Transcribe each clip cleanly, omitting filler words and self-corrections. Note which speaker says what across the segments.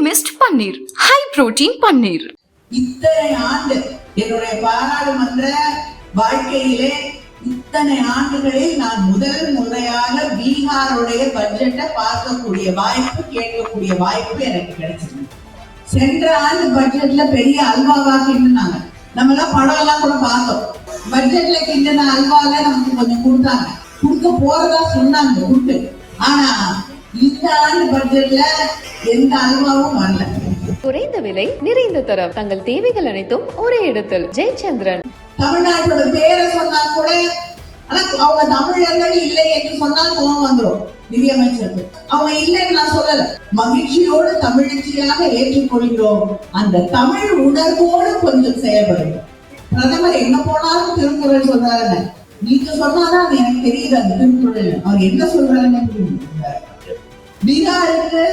Speaker 1: Mist பன்னீர், high protein பன்னீர்.
Speaker 2: இத்தனை ஆண்டு என்னுடைய பாராளுமன்ற வாழ்க்கையிலே இத்தனை ஆண்டுகளில் நான் முதல் முறையாக பீகாருடைய பட்ஜெட்டை பார்க்கக்கூடிய வாய்ப்பு, கேட்கக்கூடிய வாய்ப்பு எனக்கு கிடைச்சது. சென்ற ஆண்டு பட்ஜெட்ல பெரிய அல்வாவா கிண்டுனாங்க. நம்ம எல்லாம் படம் எல்லாம் கூட பார்த்தோம். பட்ஜெட்ல கிண்டின அல்வால நமக்கு கொஞ்சம் கொடுத்தாங்க, கொடுக்க போறதா சொன்னாங்க உண்டு. ஆனா இந்த ஆண்டு பட்ஜெட்ல எந்த அல்வாவும் வரல.
Speaker 3: குறைந்த விலை, நிறைந்த தரம், தங்கள் தேவைகள் அனைத்தும் ஒரே இடத்தில். ஜெயச்சந்திரன்.
Speaker 2: தமிழ்நாட்டோட பேரை சொன்னா கூட, ஆனா அவங்க தமிழர்கள் இல்லை என்று சொன்னால் கோவம் வந்துடும் நிதியமைச்சருக்கு. அவங்க இல்லைன்னு நான் சொல்லல, மகிழ்ச்சியோடு தமிழச்சியாக ஏற்றுக்கொள்கிறோம். அந்த தமிழ் உணர்வோடு கொஞ்சம் செயல்படும். பிரதமர் எங்க போனாலும் திருக்குறள் சொல்றாரு. நீங்க சொன்னாதான் அது எனக்கு தெரியுது. அந்த திருக்குறள் அவர் என்ன சொல்றாருன்னு. பீகாருக்கு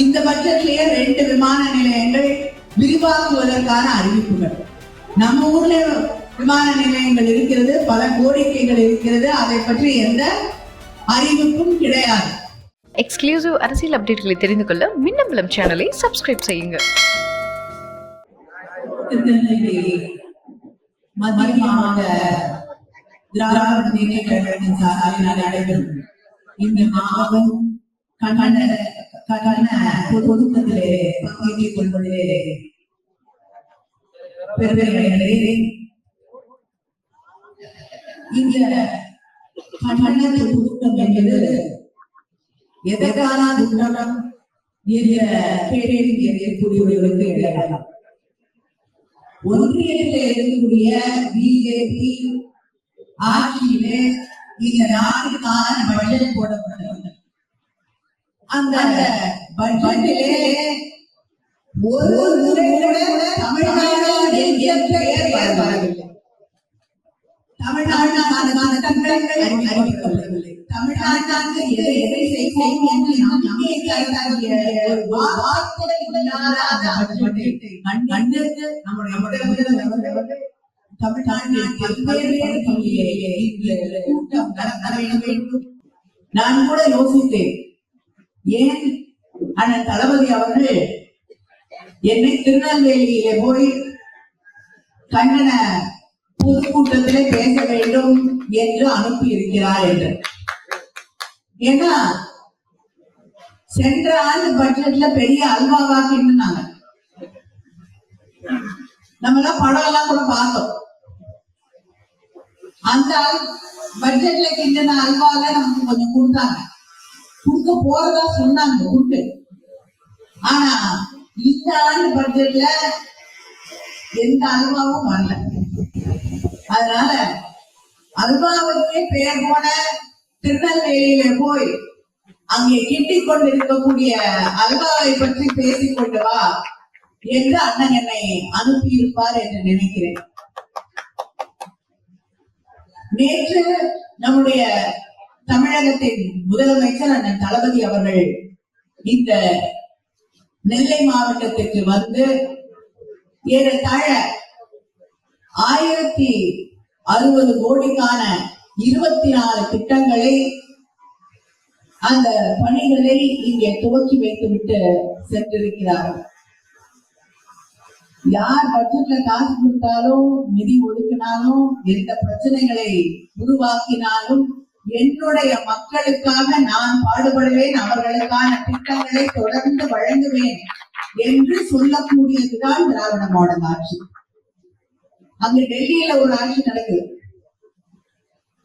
Speaker 2: இந்த பட்ஜெட்லயே 2 விமான நிலையங்கள் விரிவாக்குவதற்கான அறிவிப்புகள். நம்ம ஊர்ல விமான நிலையங்கள் இருக்கிறது, பல கோரிக்கைகள் இருக்கிறது. அதை பற்றி எந்த அறிவிப்பும் கிடையாது.
Speaker 3: எக்ஸ்க்ளூசிவ் அரசியல் அப்டேட்களை தெரிந்து கொள்ள மின்னம்பலம் சேனலை சப்ஸ்கிரைப் செய்யுங்க.
Speaker 2: மதியமாக திராவிட முன்னேற்ற கழகத்தின் சார்பில் நடைபெறும் இந்த மாபெரும் பொதுக்கூட்டத்திலே பங்கேற்றுக் கொள்வதிலே பெருமையடைகிறேன். இந்த பொதுக்கூட்டம் என்பது எதற்கான கூட்டம் என்ற கேள்வி கேட்கக்கூடியவர்களுக்கு இடையலாம். ஒன்றியத்தில் இருக்கக்கூடிய பிஜேபி ஆட்சியிலே இந்த நாட்டுக்கான பட்ஜெட் போடப்பட்டது. அந்த பட்ஜெட்டிலே ஒரு முறை கூட தமிழ்நாடு என்ற பெயர் வரவில்லை. தமிழ்நாட்டுக்கான திட்டங்கள் அறிவிக்கப்படவில்லை. தமிழ்நாட்டுக்கு எதை செய்வோம் என்று ஒரு வார்த்தை இல்லாத பட்ஜெட்டை கண்டித்து நம்முடைய முதல்வர் தமிழ்நாட்டில் பல்வேறு கூட்டம் நட வேண்டும். நான் கூட யோசித்தேன், ஏன் அண்ணன் தளபதி அவர்கள் என்னை திருநெல்வேலியிலே போய் கண்டன பொதுக்கூட்டத்திலே பேச வேண்டும் என்று அனுப்பி இருக்கிறார் என்று. ஏன்னா சென்ற ஆண்டு பட்ஜெட்ல பெரிய அல்வாவா கிண்டுனாங்க. நம்ம எல்லாம் படம் எல்லாம் கூட பார்த்தோம். அந்த பட்ஜெட்ல கிண்டின அல்வால நமக்கு கொஞ்சம் கொடுத்தாங்க, கொடுக்க போறதா சொன்னாங்க உண்டு. ஆனா இந்த ஆண்டு பட்ஜெட்ல எந்த அல்வாவும் வரல. அதனால அல்வாவுக்கே பெயர் போன திருநெல்வேலியில போய் அங்கே கிட்டிக் கொண்டிருக்கக்கூடிய அல்வாவை பற்றி பேசிக் கொண்டு வா என்று அண்ணன் என்னை அனுப்பியிருப்பார் என்று நினைக்கிறேன். நேற்று நம்முடைய தமிழகத்தின் முதலமைச்சர் அண்ணன் தளபதி அவர்கள் இந்த நெல்லை மாவட்டத்திற்கு வந்து ஏறத்தாழ 1060 கோடிக்கான 24 திட்டங்களை, அந்த பணிகளை இங்கே துவக்கி வைத்துவிட்டு சென்றிருக்கிறார்கள். யார் பட்ஜெட்ல காசு கொடுத்தாலும், நிதி ஒதுக்கினாலும், எந்த பிரச்சனைகளை உருவாக்கினாலும் என்னுடைய மக்களுக்காக நான் பாடுபடுவேன், அவர்களுக்கான திட்டங்களை தொடர்ந்து வழங்குவேன் என்று சொல்லக்கூடியதுதான் திராவிட மாடல் ஆட்சி. அங்க டெல்லியில ஒரு ஆட்சி நடக்குது.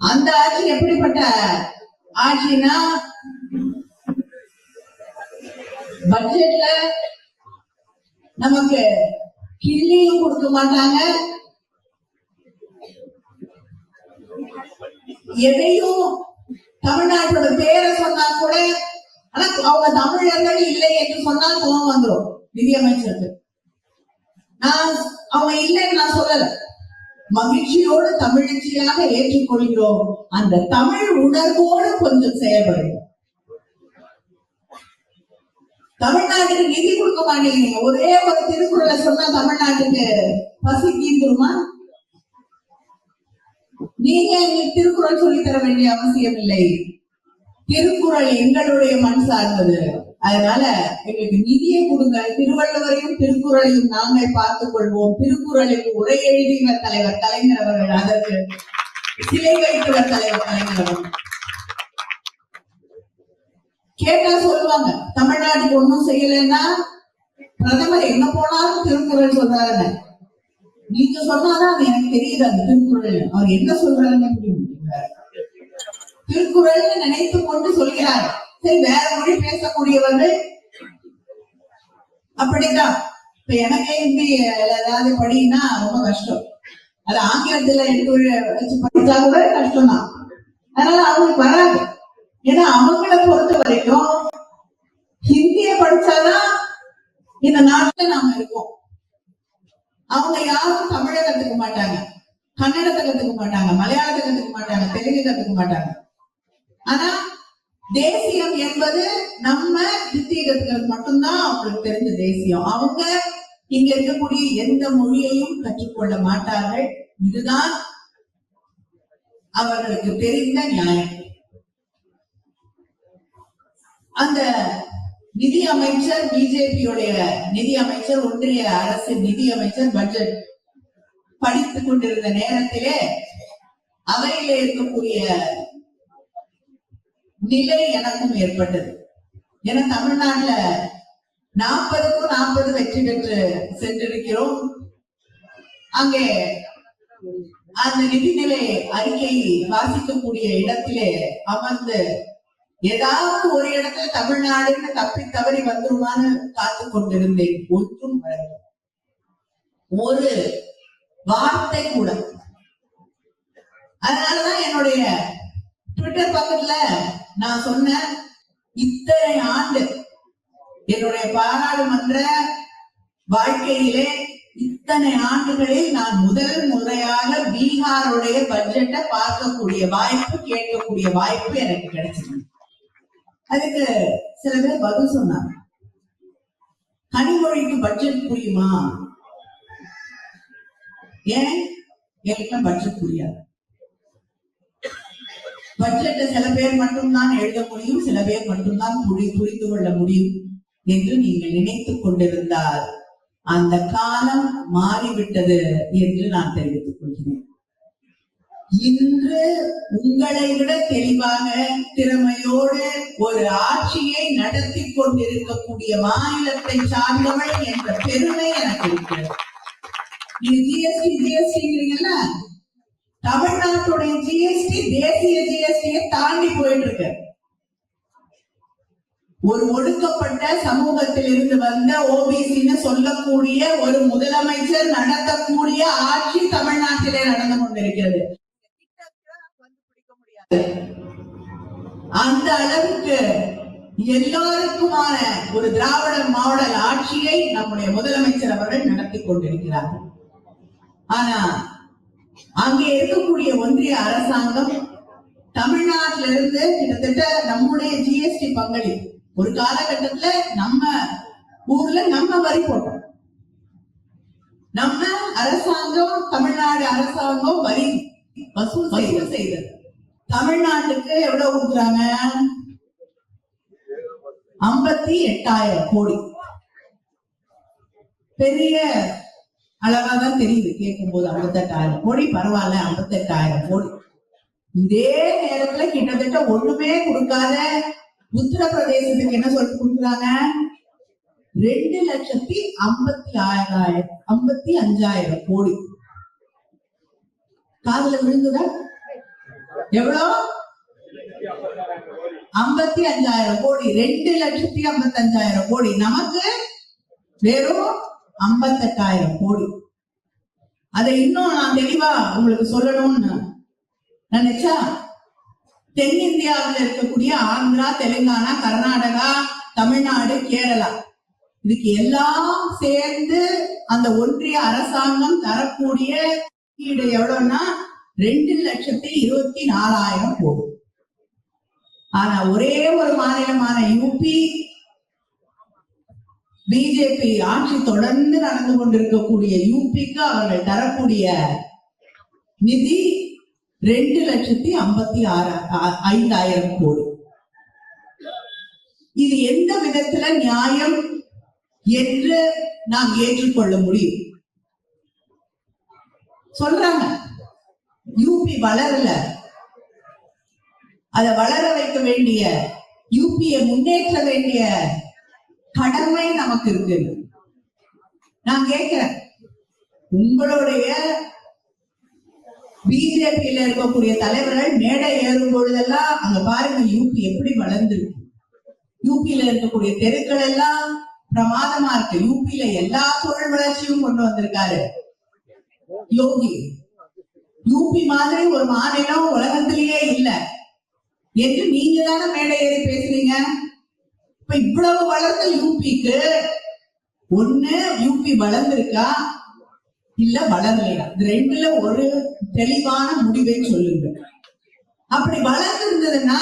Speaker 2: அந்த ஆட்சி எப்படிப்பட்ட ஆட்சினா, பட்ஜெட்ல நமக்கு கிள்ளியும் கொடுக்க மாட்டாங்க, எதையும் தமிழ்நாட்டோட பேரை சொன்னா கூட, ஆனா அவங்க தமிழர்கள் இல்லை என்று சொன்னால் கோவம் வந்துடும் நிதியமைச்சருக்கு. நான் அவங்க இல்லைன்னு நான் சொல்லல, மகிழ்ச்சியோடு தமிழச்சியாக ஏற்றுக்கொள்கிறோம். அந்த தமிழ் உணர்வோடு கொஞ்சம் செயல்படும். தமிழ்நாட்டுக்கு நிதி கொடுக்க மாட்டேங்கிறீங்க. ஒரே ஒரு திருக்குறளை சொன்னா தமிழ்நாட்டுக்கு பசி தீர்ந்துருமா? நீங்க எங்களுக்கு திருக்குறள் சொல்லி தர வேண்டிய அவசியம் இல்லை. திருக்குறள் எங்களுடைய மண் சார்ந்தது. அதனால எங்களுக்கு நிதியை கொடுங்க. திருவள்ளுவரையும் திருக்குறளையும் நாங்கள் பார்த்துக் கொள்வோம். திருக்குறளுக்கு உரை எழுதியவர் தலைவர் கலைஞர் அவர்கள், அதற்கு சிலை வைத்தவர் தலைவர் கலைஞர் அவர்கள். கேட்டா சொல்லுவாங்க, தமிழ்நாட்டுக்கு ஒண்ணும் செய்யலைன்னா பிரதமர் எங்க போனாலும் திருக்குறள் சொல்றாரு. நீங்க சொன்னாதான் அது எனக்கு தெரியுது. அந்த திருக்குறள் அவர் என்ன சொல்றாருன்னு புரியும். திருக்குறள் நினைத்து கொண்டு சொல்கிறார். சரி, வேற மொழி பேசக்கூடியவர்கள் அப்படிதான். இப்ப எனக்கே ஹிந்தி ஏதாவது படினா ரொம்ப கஷ்டம். அது ஆங்கிலத்துல எடுத்து வச்சு படிச்சா கூட கஷ்டம் தான். அதனால அவங்களுக்கு வராது. ஏன்னா அவங்கள பொறுத்த வரைக்கும் ஹிந்திய படிச்சாதான் இந்த நாட்டுல நாம இருக்கோம். அவங்க யாரும் தமிழை கத்துக்க மாட்டாங்க, கன்னடத்தை கத்துக்க மாட்டாங்க, மலையாளத்தை கத்துக்க மாட்டாங்க, தெலுங்கு கத்துக்க மாட்டாங்க. ஆனா தேசியம் என்பது நம்ம ஹிந்தியை கத்துக்கிறது மட்டும்தான் அவங்களுக்கு தெரிஞ்ச தேசியம். அவங்க இங்க இருக்கக்கூடிய எந்த மொழியையும் கற்றுக்கொள்ள மாட்டார்கள். இதுதான் அவர்களுக்கு தெரிந்த நியாயம். அந்த நிதி அமைச்சர், பிஜேபியுடைய நிதி அமைச்சர், ஒன்றிய அரசின் நிதி அமைச்சர் பட்ஜெட் படித்துக் கொண்டிருந்த நேரத்திலே அவையிலே இருக்கக்கூடிய நிலை எனக்கும் ஏற்பட்டது. ஏன்னா தமிழ்நாட்டுல 40க்கு 40 வெற்றி பெற்று சென்றிருக்கிறோம். அங்கே அந்த நிதிநிலை அறிக்கை வாசிக்கக்கூடிய இடத்திலே அமர்ந்து ஏதாவது ஒரு இடத்துல தமிழ்நாடுன்னு தப்பி தவறி வந்துருமான்னு காத்து கொண்டிருந்தேன். ஒன்றும் வரவில்லை, ஒரு வார்த்தை கூட. அதனாலதான் என்னுடைய ட்விட்டர் பக்கத்துல நான் சொன்னேன், இத்தனை ஆண்டு என்னுடைய பாராளுமன்ற வாழ்க்கையிலே இத்தனை ஆண்டுகளில் நான் முதல் முறையாக பீகாருடைய பட்ஜெட்டை பார்க்கக்கூடிய வாய்ப்பு, கேட்கக்கூடிய வாய்ப்பு எனக்கு கிடைச்சது. அதுக்கு சில பேர் பதில் சொன்னாங்க, கனிமொழிக்கு பட்ஜெட் புரியுமா? ஏன் எனக்கு பட்ஜெட் புரியாது. பட்ஜெட்டை சில பேர் மட்டும்தான் எழுத முடியும், சில பேர் மட்டும்தான் புரிந்து கொள்ள முடியும் என்று நீங்கள் நினைத்துக் கொண்டிருந்தால் அந்த காலம் மாறிவிட்டது என்று நான் தெரிவித்துக் கொள்கிறேன். இன்று உங்களை விட தெளிவாக திறமையோடு ஒரு ஆட்சியை நடத்தி கொண்டிருக்கக்கூடிய மாநிலத்தை சார்ந்தவள் என்ற பெருமை எனக்கு இருக்கிறது. இது ஜிஎஸ்டிங்கிறீங்கல்ல, தமிழ்நாட்டுடைய ஜிஎஸ்டி தேசிய ஜிஎஸ்டியை தாண்டி போயிட்டு இருக்கு. ஒரு ஒடுக்கப்பட்ட சமூகத்தில் இருந்து வந்த ஓபிசின்னு சொல்லக்கூடிய ஒரு முதலமைச்சர் நடத்தக்கூடிய ஆட்சி தமிழ்நாட்டிலே நடந்து கொண்டிருக்கிறது. அந்த அளவுக்கு எல்லாருக்குமான ஒரு திராவிட மாடல் ஆட்சியை நம்முடைய முதலமைச்சர் அவர்கள் நடத்தி கொண்டிருக்கிறார்கள். ஆனா அங்கே இருக்கக்கூடிய ஒன்றிய அரசாங்கம் தமிழ்நாட்டிலிருந்து கிட்டத்தட்ட நம்முடைய ஜிஎஸ்டி பங்களிப்பு ஒரு காலகட்டத்துல நம்ம ஊர்ல நம்ம வரி போட்டோம். நம்ம அரசாங்கம், தமிழ்நாடு அரசாங்கம் வரி வசூல் செய்தது. தமிழ்நாட்டுக்கு எவ்வளவு கொடுக்குறாங்க? 58,000 கோடி. பெரிய அளவாதான் தெரியுது கேட்கும் போது. 58,000 கோடி பரவாயில்ல, 58,000 கோடி. இதே நேரத்துல கிட்டத்தட்ட ஒண்ணுமே கொடுக்காத உத்தரப்பிரதேசத்துக்கு என்ன சொல்லி கொடுக்குறாங்க? 2,55,000 கோடி. காதுல விழுந்துதா? எவ்வளோ? 55,000 கோடி. 2,55,000 கோடி. நமக்கு வெறும் 58,000 கோடி. அதை இன்னும் நான் தெளிவா உங்களுக்கு சொல்லணும்னு நினைச்சா, தென்னிந்தியாவில் இருக்கக்கூடிய ஆந்திரா, தெலுங்கானா, கர்நாடகா, தமிழ்நாடு, கேரளா, இதுக்கு எல்லாம் சேர்ந்து அந்த ஒன்றிய அரசாங்கம் தரக்கூடிய எவ்வளவுன்னா 2,24,000 கோடி. ஆனா ஒரே ஒரு மாநிலமான யூபி, பிஜேபி ஆட்சி தொடர்ந்து நடந்து கொண்டிருக்கக்கூடிய யூபிக்கு அவர்கள் தரக்கூடிய நிதி 2,56,5,000 கோடி. இது எந்த விதத்துல நியாயம் என்று நாம் ஏற்றுக்கொள்ள முடியும்? சொல்றாங்க யூபி வளரல, அதை வளர வைக்க வேண்டிய, யூபியை முன்னேற்ற வேண்டிய கடமை நமக்கு இருக்கு. நான் கேட்கிறேன், உங்களுடைய பிஜேபியில இருக்கக்கூடிய தலைவர்கள் மேடை ஏறும் பொழுதெல்லாம் அங்க பாருங்க யூபி எப்படி வளர்ந்துருக்கு, யூபியில இருக்கக்கூடிய தெருக்கள் எல்லாம் பிரமாதமா இருக்கு, யூபியில எல்லா தொழில் வளர்ச்சியும் கொண்டு வந்திருக்காரு யோகி, யூபி மாதிரி ஒரு மாநிலம் உலகத்திலேயே இல்ல என்று நீங்க தானே மேடை ஏறி பேசுறீங்க. இப்ப இவ்வளவு வளர்ந்த யூபிக்கு ஒண்ணு யூபி வளர்ந்திருக்கா இல்ல வளரலையா, இது ரெண்டுல ஒரு தெளிவான முடிவை சொல்லுங்க. அப்படி வளர்ந்திருந்ததுன்னா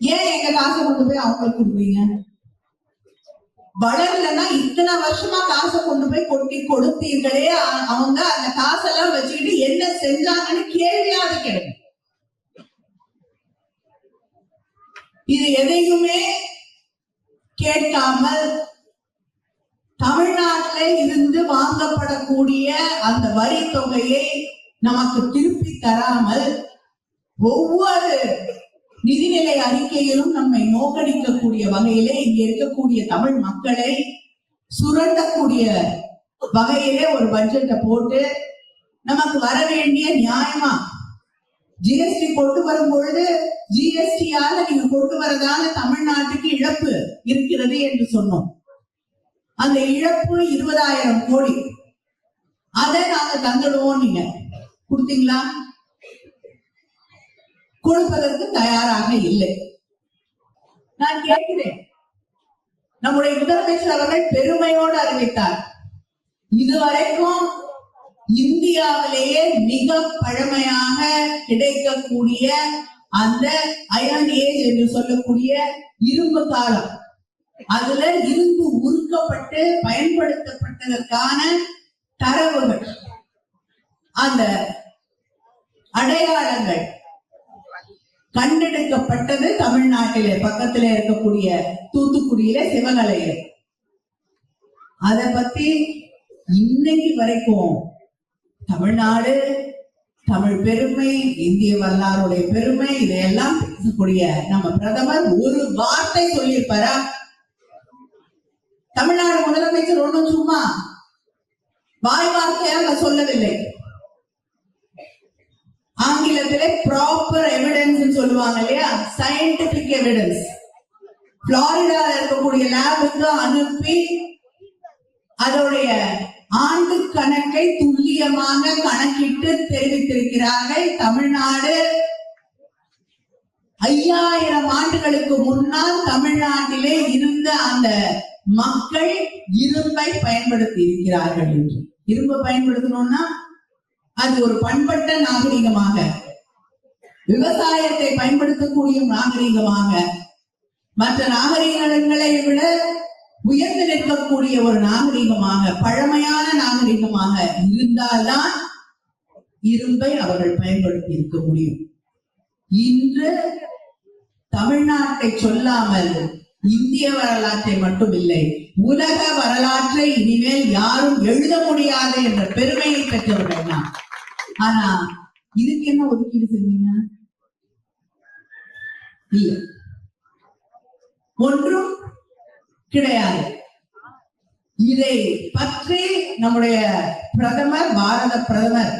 Speaker 2: ஏன் எங்க காசை கொண்டு போய் அவங்களுக்கு கொடுப்பீங்க? வளரலன்னா இத்தனை வருஷமா காசை கொண்டு போய் கொட்டி கொடுத்தீர்களே, அவங்க அந்த காசெல்லாம் வச்சுக்கிட்டு என்ன செஞ்சாங்கன்னு கேள்வியாவது கேட்கும். இது எதையுமே கேட்காமல் தமிழ்நாட்டில் இருந்து வாங்கப்படக்கூடிய அந்த வரி தொகையை நமக்கு திருப்பி தராமல் ஒவ்வொரு நிதிநிலை அறிக்கையிலும் நம்மை நோக்கடிக்கக்கூடிய வகையிலே இங்க இருக்கக்கூடிய தமிழ் மக்களை சுரண்டக்கூடிய வகையிலே ஒரு பட்ஜெட்டை போட்டு நமக்கு வர வேண்டிய நியாயமா ஜிஎஸ்டி கொண்டு வரும் பொழுது ஜிஎஸ்டியால நீங்க கொண்டு வரதால தமிழ்நாட்டுக்கு இழப்பு இருக்கிறது என்று சொன்னோம். அந்த இழப்பு 20,000 கோடி, அதை நாங்க தந்துடுவோம். நீங்க கொடுத்தீங்களா? கொடுப்பதற்கு தயாராக இல்லை. நான் கேட்கிறேன், நம்முடைய முதலமைச்சர் அவர்கள் பெருமையோடு அறிவித்தார், இதுவரைக்கும் இந்தியாவிலேயே மிக பழமையாக கிடைக்கக்கூடிய அந்த அயர்ன் ஏஜ் என்று சொல்லக்கூடிய இரும்பு காலம், அதுல இரும்பு உருக்கப்பட்டு பயன்படுத்தப்பட்டதற்கான தரவுகள், அந்த அடையாளங்கள் கண்டெடுக்கப்பட்டது தமிழ்நாட்டிலே, பக்கத்துல இருக்கக்கூடிய தூத்துக்குடியில சிவகலையில. அதை பத்தி இன்னைக்கு வரைக்கும் தமிழ்நாடு, தமிழ் பெருமை, இந்திய வரலாறுடைய பெருமை, இதையெல்லாம் பேசக்கூடிய நம்ம பிரதமர் ஒரு வார்த்தை சொல்லியிருப்பாரா? தமிழ்நாடு முதலமைச்சர் ஒன்றும் சும்மா வாய் வார்த்தையாக சொல்லவில்லை. ஆங்கிலத்திலே ப்ராப்பர் எவிடன்ஸ் சொல்லுவாங்க இல்லையா, சயின்டிபிக் எவிடன்ஸ், புளோரிடால இருக்கக்கூடிய லேபுக்கு அனுப்பி அதோடைய ஆண்டு கணக்கை துல்லியமாக கணக்கிட்டு தெரிவித்திருக்கிறார்கள். தமிழ்நாடு 5000 ஆண்டுகளுக்கு முன்னால் தமிழ்நாட்டிலே இருந்த அந்த மக்கள் இரும்பை பயன்படுத்தி இருக்கிறார்கள் என்று. இரும்பை பயன்படுத்தணும்னா அது ஒரு பண்பட்ட நாகரிகமாக, விவசாயத்தை பயன்படுத்தக்கூடிய நாகரிகமாக, மற்ற நாகரிகங்களை விட உயர்ந்து நிற்கக்கூடிய ஒரு நாகரிகமாக, பழமையான நாகரிகமாக இருந்தால்தான் இரும்பை அவர்கள் பயன்படுத்தி இருக்க முடியும். இன்று தமிழ்நாட்டை சொல்லாமல் இந்திய வரலாற்றை மட்டும் இல்லை, உலக வரலாற்றை இனிமேல் யாரும் எழுத முடியாது என்ற பெருமையை பெற்றவர்கள் தான். ஆனா இதுக்கு என்ன ஒதுக்கீடு செஞ்சீங்க? இல்ல, ஒன்றும் கிடையாது. இதை பற்றி நம்முடைய பிரதமர், பாரத பிரதமர்,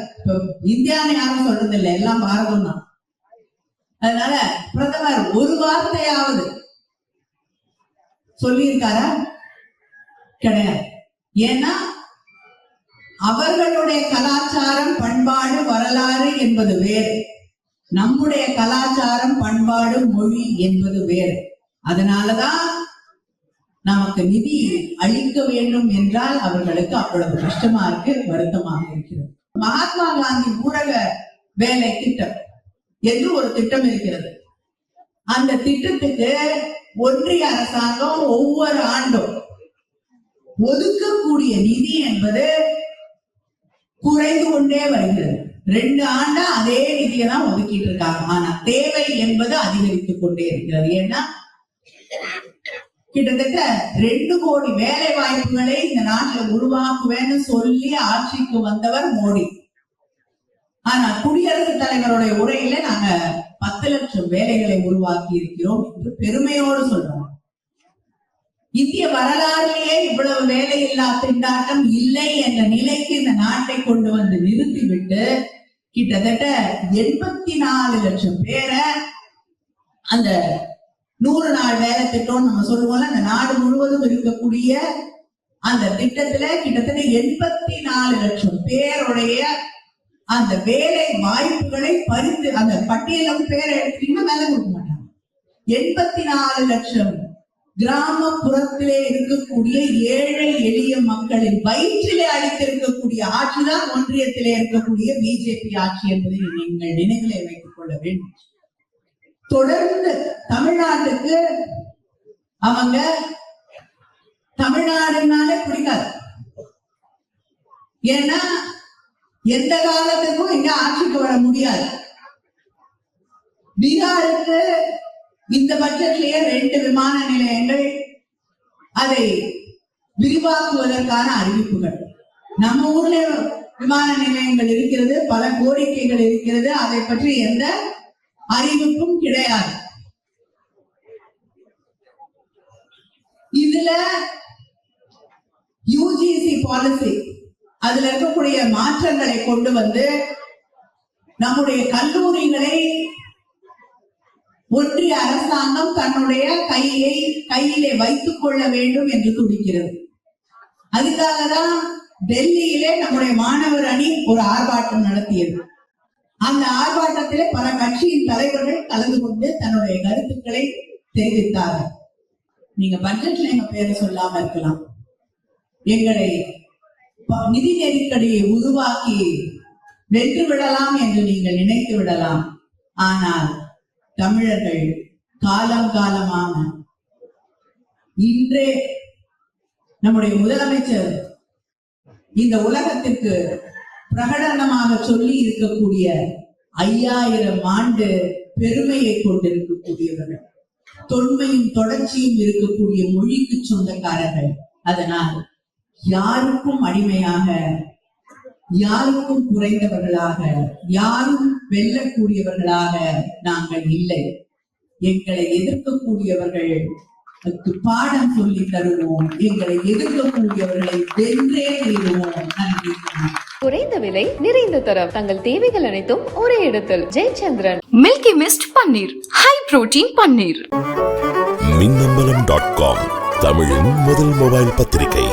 Speaker 2: இந்தியான்னு யாரும் சொல்றது இல்லை, எல்லாம் பாரதம் தான். அதனால பிரதமர் ஒரு வார்த்தையாவது சொல்லியிருக்காரா? கிடையாது. ஏன்னா அவர்களுடைய கலாச்சாரம், பண்பாடு, வரலாறு என்பது வேறு, நம்முடைய கலாச்சாரம், பண்பாடு, மொழி என்பது வேறு. அதனாலதான் நமக்கு நிதி அளிக்க வேண்டும் என்றால் அவர்களுக்கு அவ்வளவு கஷ்டமா இருக்கு, வருத்தமாக இருக்கிறது. மகாத்மா காந்தி ஊரக வேலை திட்டம் என்று ஒரு திட்டம் இருக்கிறது. அந்த திட்டத்துக்கு ஒன்றிய அரசாங்கம் ஒவ்வொரு ஆண்டும் ஒதுக்கக்கூடிய நிதி என்பது குறைந்து கொண்டே வருகிறது. 2 ஆண்டா அதே நிதியை தான் ஒதுக்கிட்டு இருக்காங்க. ஆனா தேவை என்பது அதிகரித்துக் கொண்டே இருக்கிறது. ஏன்னா கிட்டத்தட்ட 2 கோடி வேலை வாய்ப்புகளை இந்த நாட்டில் உருவாக்குவேன்னு சொல்லி ஆட்சிக்கு வந்தவர் மோடி. ஆனா குடியரசுத் தலைவருடைய உரையில நாங்க 10 லட்சம் வேலைகளை உருவாக்கி இருக்கிறோம் என்று பெருமையோடு சொல்றோம். இந்திய வரலாறிலேயே இவ்வளவு வேலையில்லா திண்டாட்டம் இல்லை என்ற நிலைக்கு இந்த நாட்டை கொண்டு வந்து நிறுத்திவிட்டு கிட்டத்தட்ட 84 லட்சம் பேரை அந்த 100 நாள் வேலை திட்டம் நம்ம சொல்லுவோம்ல, அந்த நாடு முழுவதும் இருக்கக்கூடிய அந்த திட்டத்துல கிட்டத்தட்ட 84 லட்சம் பேருடைய அந்த வேலை வாய்ப்புகளை பறித்து அந்த பட்டியலும் பேரை எடுத்தீங்கன்னா வேலை கொடுக்க மாட்டாங்க. 84 லட்சம் கிராமப்புறத்திலே இருக்கக்கூடிய ஏழை எளிய மக்களின் வயிற்றிலே அளித்திருக்கக்கூடிய ஆட்சிதான் ஒன்றியத்திலே இருக்கக்கூடிய பிஜேபி ஆட்சி என்பதை நீங்கள் நினைவிலே வைத்துக் கொள்ள வேண்டும். தொடர்ந்து தமிழ்நாட்டுக்கு அவங்க தமிழ்நாடுனாலே பிடிக்காது. ஏன்னா எந்த காலத்துக்கும் இங்க ஆட்சிக்கு வர முடியாது. பீகாருக்கு இந்த பட்ஜெட்லயே 2 விமான நிலையங்கள், அதை விரிவாக்குவதற்கான அறிவிப்புகள். நம்ம ஊர்ல விமான நிலையங்கள் இருக்கிறது, பல கோரிக்கைகள் இருக்கிறது, அதை பற்றி எந்த அறிவிப்பும் கிடையாது. இதுல யூஜிசி பாலிசி, அதுல இருக்கக்கூடிய மாற்றங்களை கொண்டு வந்து நம்முடைய கல்லூரிகளை ஒன்றிய அரசாங்கம் தன்னுடைய கையிலே வைத்துக் கொள்ள வேண்டும் என்று துடிக்கிறது. அதுக்காக தான் டெல்லியிலே நம்முடைய மாணவர் அணி ஒரு ஆர்ப்பாட்டம் நடத்தியது. அந்த ஆர்ப்பாட்டத்திலே பல கட்சியின் தலைவர்கள் கலந்து கொண்டு தன்னுடைய கருத்துக்களை தெரிவித்தார்கள். நீங்க பட்ஜெட்ல எங்க பேரை சொல்லாம இருக்கலாம், எங்களை நிதி நெருக்கடியை உருவாக்கி வென்று விடலாம் என்று நீங்கள் நினைத்து விடலாம். ஆனால் தமிழர்கள் காலம் காலமாக இன்றே நம்முடைய முதலமைச்சர் இந்த உலகத்திற்கு பிரகடனமாக சொல்லி இருக்கக்கூடிய 5000 ஆண்டு பெருமையை கொண்டிருக்கக்கூடியவர்கள், தொன்மையும் தொடர்ச்சியும் இருக்கக்கூடிய மொழிக்கு சொந்தக்காரர்கள். அதனால் யாருக்கும் அடிமையாக, யாருக்கும் குறைந்தவர்களாக, யாரும் வெல்லக்கூடியவர்களாக நாங்கள் இல்லை. எங்களை எதிர்க்கக்கூடியவர்களுக்கு பாடம் சொல்லி தருவோம், எங்களை எதிர்க்கக்கூடியவர்களை வென்றே தீருவோம். நன்றி.
Speaker 3: குறைந்த விலை நிறைந்த தரம், தங்கள் தேவைகள் அனைத்தும் ஒரே இடத்தில். ஜெயச்சந்திரன்
Speaker 1: மில்கி மிஸ்ட் பன்னீர், ஹை புரோட்டீன் பன்னீர்.
Speaker 4: மின்னம்பலம்.com தமிழின் முதல் மொபைல் பத்திரிகை.